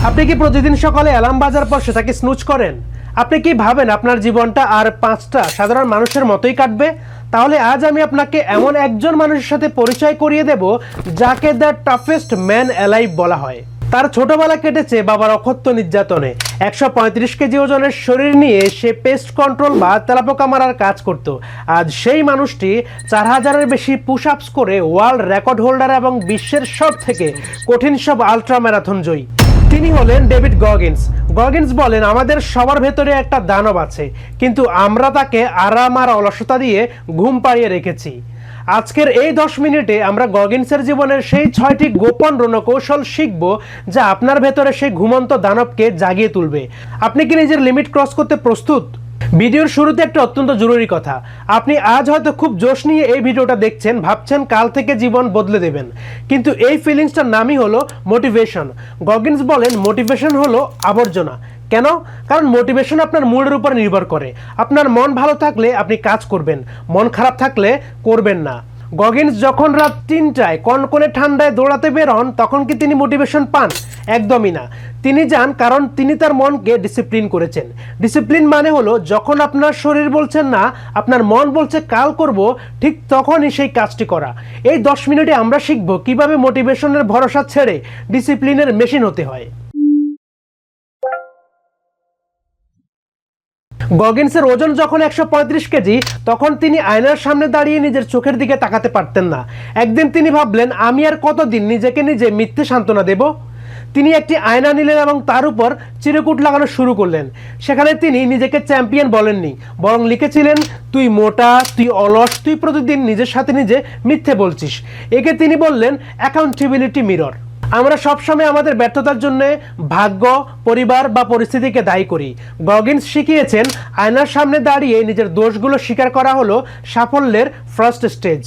আপনি কি প্রতিদিন সকালে অ্যালার্ম বাজার পর সেটাকে স্নুজ করেন? আপনি কি ভাবেন আপনার জীবনটা আর 5টা সাধারণ মানুষের মতোই কাটবে? তাহলে আজ আমি আপনাকে এমন একজন মানুষের সাথে পরিচয় করিয়ে দেব যাকে দ্য টাফেস্ট ম্যান অ্যালাইভ বলা হয়। তার ছোটবেলা কেটেছে বাবার অকথ্য নির্যাতনে। 135 কেজি ওজনের শরীর নিয়ে সে পেস্ট কন্ট্রোল বা তেলাপোকা মারার কাজ করত। আজ সেই মানুষটি 4000-এর বেশি পুশ আপস করে ওয়ার্ল্ড রেকর্ড হোল্ডার এবং বিশ্বের সব থেকে কঠিন সব আলট্রা ম্যারাথন জয়ী। তিনি হলেন ডেভিড গগিন্স। গগিন্স বলেন, আমাদের সবার ভেতরে একটা দানব আছে, কিন্তু আমরা তাকে আরাম আর অলসতা দিয়ে ঘুম পাড়িয়ে রেখেছি। আজকের এই 10 মিনিটে আমরা গগিন্সের জীবনের সেই 6টি গোপন রণকৌশল শিখব যা আপনার ভেতরে সেই ঘুমন্ত দানবকে জাগিয়ে তুলবে। আপনি কি নিজের লিমিট ক্রস করতে প্রস্তুত? ভিডিওর শুরুতে একটা অত্যন্ত জরুরি কথা। আপনি আজ হয়তো খুব জোশ নিয়ে এই ভিডিওটা দেখছেন, ভাবছেন কাল থেকে জীবন বদলে দেবেন, কিন্তু এই ফিলিংসটার নামই হলো মোটিভেশন। গগিন্স বলেন, মোটিভেশন হলো আবর্জনা। কেন? কারণ মোটিভেশন আপনার মুডের উপর নির্ভর করে। আপনার মন ভালো থাকলে আপনি কাজ করবেন, মন খারাপ থাকলে করবেন না। গগিন্স যখন রাত 3টায় কনকনে ঠান্ডায় দৌড়াতে বের হন, তখন কি তিনি মোটিভেশন পান? একদমই না। তিনি যান কারণ তিনি তার মনকে ডিসিপ্লিন করেছেন। ডিসিপ্লিন মানে হলো যখন আপনার শরীর বলছেন না, আপনার মন বলছে কাল করব, ঠিক তখনই সেই কাজটি করা। এই 10 মিনিটে আমরা শিখব কিভাবে মোটিভেশনের ভরসা ছেড়ে ডিসিপ্লিনের মেশিন হতে হয়। গগিন্সের ওজন যখন 135 কেজি, তখন তিনি আয়নার সামনে দাঁড়িয়ে নিজের চোখের দিকে তাকাতে পারতেন না। একদিন তিনি ভাবলেন, আমি আর কতদিন নিজেকে নিজে মিথ্যে সান্ত্বনা দেব? তিনি একটি আয়না নিলেন এবং তার উপর চিরকুট লাগানো শুরু করলেন। সেখানে তিনি নিজেকে চ্যাম্পিয়ন বলেননি, বরং লিখেছিলেন, তুই মোটা, তুই অলস, তুই প্রতিদিন নিজের সাথে নিজে মিথ্যে বলছিস। একে তিনি বললেন অ্যাকাউন্টেবিলিটি মিরর। আমরা সবসময় আমাদের ব্যর্থতার জন্য ভাগ্য, পরিবার বা পরিস্থিতিকে দায়ী করি। গগিন্স শিখিয়েছেন, আয়নার সামনে দাঁড়িয়ে নিজের দোষগুলো স্বীকার করা হলো সাফল্যের ফার্স্ট স্টেজ।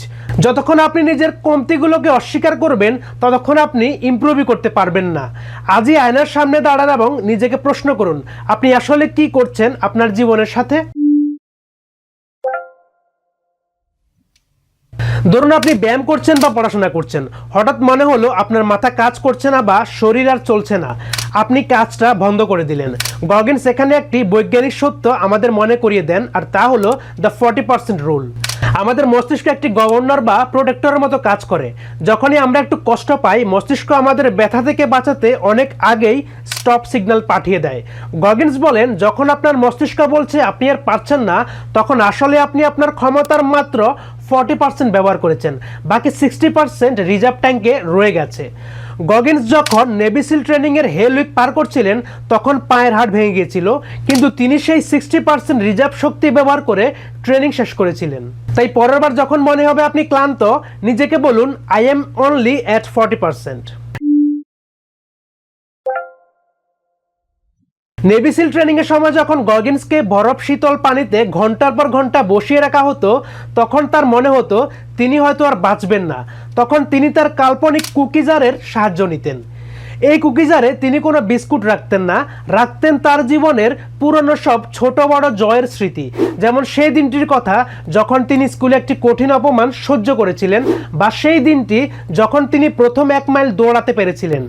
যতক্ষণ আপনি নিজের কমতিগুলোকে অস্বীকার করবেন, ততক্ষণ আপনি ইমপ্রুভই করতে পারবেন না। আজই আয়নার সামনে দাঁড়ান এবং নিজেকে প্রশ্ন করুন, আপনি আসলে কি করছেন আপনার জীবনের সাথে? ধরুন আপনি ব্যায়াম করছেন বা পড়াশোনা করছেন, হঠাৎ মনে হলো আপনার মাথা কাজ করছে না বা শরীর আর চলছে না। আপনি কাজটা বন্ধ করে দিলেন। গগিন্স এখানে একটি বৈজ্ঞানিক সত্য আমাদের মনে করিয়ে দেন, আর তা হলো দ্য 40% রুল। আমাদের মস্তিষ্ক একটি গভর্নর বা প্রোটেক্টরের মতো কাজ করে। যখনই আমরা একটু কষ্ট পাই, মস্তিষ্ক আমাদের ব্যথা থেকে বাঁচাতে অনেক আগেই স্টপ সিগন্যাল পাঠিয়ে দেয়। গগিন্স বলেন, যখন আপনার মস্তিষ্ক বলছে আপনি আর পারছেন না, তখন আসলে আপনি আপনার ক্ষমতার মাত্র 40% ব্যবহার করেছেন, বাকি 60% রিজার্ভ ট্যাঙ্কে রয়ে গেছে। গগিন্স যখন নেভি সিল ট্রেনিংয়ের হেল উইক পার করছিলেন, তখন পায়ের হাড় ভেঙে গিয়েছিল, কিন্তু তিনি সেই 60% রিজার্ভ শক্তি ব্যবহার করে ট্রেনিং শেষ করেছিলেন। তাই পরের বার যখন মনে হবে আপনি ক্লান্ত, নিজেকে বলুন, I am only at 40%। Navy seal training এর সময় যখন গগিন্সকে বরফ শীতল পানিতে ঘন্টার পর ঘন্টা বসিয়ে রাখা হতো, তখন তার মনে হতো তিনি হয়তো আর বাঁচবেন না। তখন তিনি তার কাল্পনিক কুকিজারের সাহায্য নিতেন। এই কুকিজারে তিনি কোনো বিস্কুট রাখতেন না, রাখতেন তার জীবনের পুরনো সব ছোট বড় জয়ের স্মৃতি। যেমন সেই দিনটির কথা যখন তিনি স্কুলে একটি কঠিন অপমান সহ্য করেছিলেন, বা সেই দিনটি যখন তিনি প্রথম 1 মাইল দৌড়াতে পেরেছিলেন।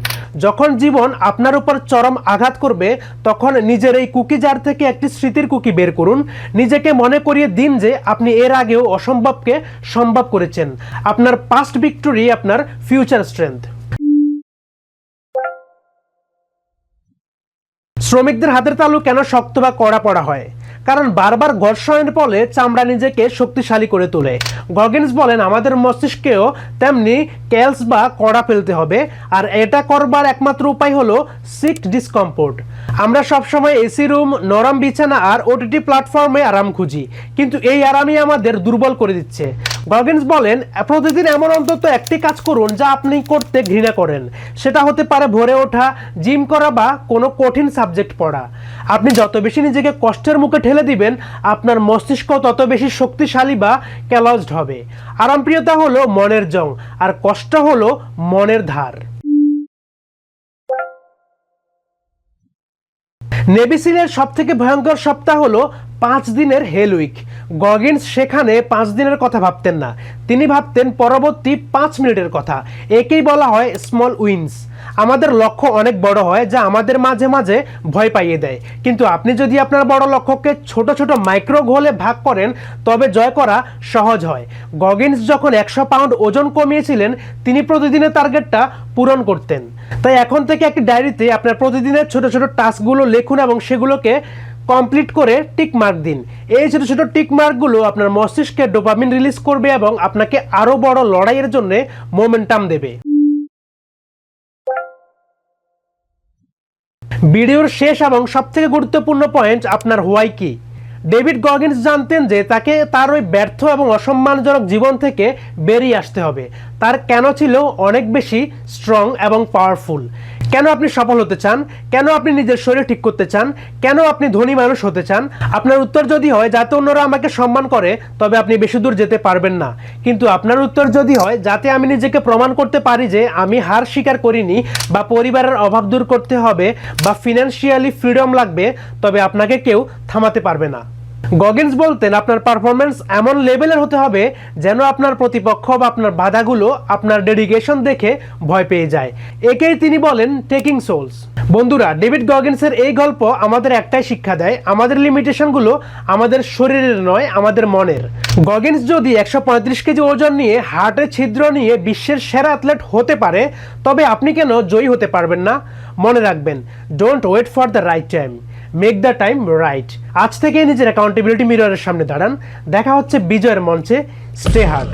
যখন জীবন আপনার উপর চরম আঘাত করবে, তখন নিজের এই কুকি জার থেকে একটি স্মৃতির কুকি বের করুন। নিজেকে মনে করিয়ে দিন যে আপনি এর আগেও অসম্ভবকে সম্ভব করেছেন। আপনার পাস্ট ভিক্টরি আপনার ফিউচার স্ট্রেংথ। শ্রমিকদের হাতের তালু কেন শক্ত বা কড়া পড়া হয়? কারণ বারবার ঘর্ষণের ফলে চামড়া নিজেকে শক্তিশালী করে তোলে। গগিন্স বলেন, আমাদের মস্তিষ্কেও তেমনি ক্যালস বা কড়া ফেলতে হবে, আর এটা করবার একমাত্র উপায় হলো সিক ডিসকমফোর্ট। আমরা সবসময় এসি রুম, নরম বিছানা আর ওটিটি প্ল্যাটফর্মে আরাম খুঁজি, কিন্তু এই আরামই আমাদের দুর্বল করে দিচ্ছে। গগিন্স বলেন, প্রতিদিন এমন অন্তত একটি কাজ করুন যা আপনি করতে ঘৃণা করেন। সেটা হতে পারে ভোরে ওঠা, জিম করা বা কোনো কঠিন সাবজেক্ট পড়া। আপনি যত বেশি নিজেকে কষ্টের মুখে ঠেলে দিবেন, আপনার মস্তিষ্ক তত বেশি শক্তিশালী বা ক্যালজড হবে। আরামপ্রিয়তা হলো মনের জং, আর কষ্ট হলো মনের ধার। নেভি সিলের সব থেকে ভয়ঙ্কর সপ্তাহ হলো 5 দিনের হেল উইক। গগিন্স সেখানে 5 দিনের কথা ভাবতেন না, তিনি ভাবতেন পরবর্তী 5 মিনিটের কথা। একেই বলা হয় স্মল উইন্স। আমাদের লক্ষ্য অনেক বড় হয়, যা আমাদের মাঝে মাঝে ভয় পাইয়ে দেয়। কিন্তু আপনি যদি আপনার বড় লক্ষ্যকে ছোট ছোট মাইক্রো গোলে ভাগ করেন, তবে জয় করা সহজ হয়। গগিন্স যখন 100 পাউন্ড ওজন কমিয়েছিলেন, তিনি প্রতিদিনের টার্গেটটা পূরণ করতেন। তাই এখন থেকে একটি ডায়েরিতে আপনার প্রতিদিনের ছোট ছোট টাস্কগুলো লিখুন এবং সেগুলোকে কমপ্লিট করে টিক মার্ক দিন। এই ছোট ছোট টিক মার্কগুলো আপনার মস্তিষ্কে ডোপামিন রিলিজ করবে এবং আপনাকে আরও বড় লড়াইয়ের জন্য মোমেন্টাম দেবে। ভিডিওর শেষ এবং সবথেকে গুরুত্বপূর্ণ পয়েন্ট, আপনার হোয়াই কি। ডেভিড গগিন্স জানতেন যে তাকে তার ওই ব্যর্থ এবং অসম্মানজনক জীবন থেকে বেরিয়ে আসতে হবে। তার কেন ছিল অনেক বেশি স্ট্রং এবং পাওয়ারফুল। কেন আপনি সফল হতে চান? কেন আপনি নিজের শরীর ঠিক করতে চান? কেন আপনি ধনী মানুষ হতে চান? আপনার উত্তর যদি হয় যাতে অন্যরা আমাকে সম্মান করে, তবে আপনি বেশি দূর যেতে পারবেন না। কিন্তু আপনার উত্তর যদি হয় যাতে আমি নিজেকে প্রমাণ করতে পারি যে আমি হার স্বীকার করিনি, বা পরিবারের অভাব দূর করতে হবে, বা ফিনান্সিয়ালি ফ্রিডম লাগবে, তবে আপনাকে কেউ থামাতে পারবে না। গগিন্স বলতেন আপনার পারফরমেন্স এমন লেভেলের হতে হবে যেন আপনার প্রতিপক্ষ বা আপনার বাধাগুলো আপনার ডেডিকেশন দেখে ভয় পেয়ে যায়। একেই তিনি বলেন টেকিং সোলস। বন্ধুরা, ডেভিড গগিন্সের এই গল্প আমাদের একটাই শিক্ষা দেয়, আমাদের লিমিটেশনগুলো আমাদের শরীরের নয়, আমাদের মনের। গগিন্স যদি 135 কেজি ওজন নিয়ে হার্টে ছিদ্র নিয়ে বিশ্বের সেরা অ্যাথলেট হতে পারে, তবে আপনি কেন জয়ী হতে পারবেন না? মনে রাখবেন, don't wait for the right time, make the time right. আজ থেকে নিজের অ্যাকাউন্টেবিলিটি মিররের সামনে দাঁড়ান। দেখা হচ্ছে বিজয়ের মঞ্চে। Stay hard.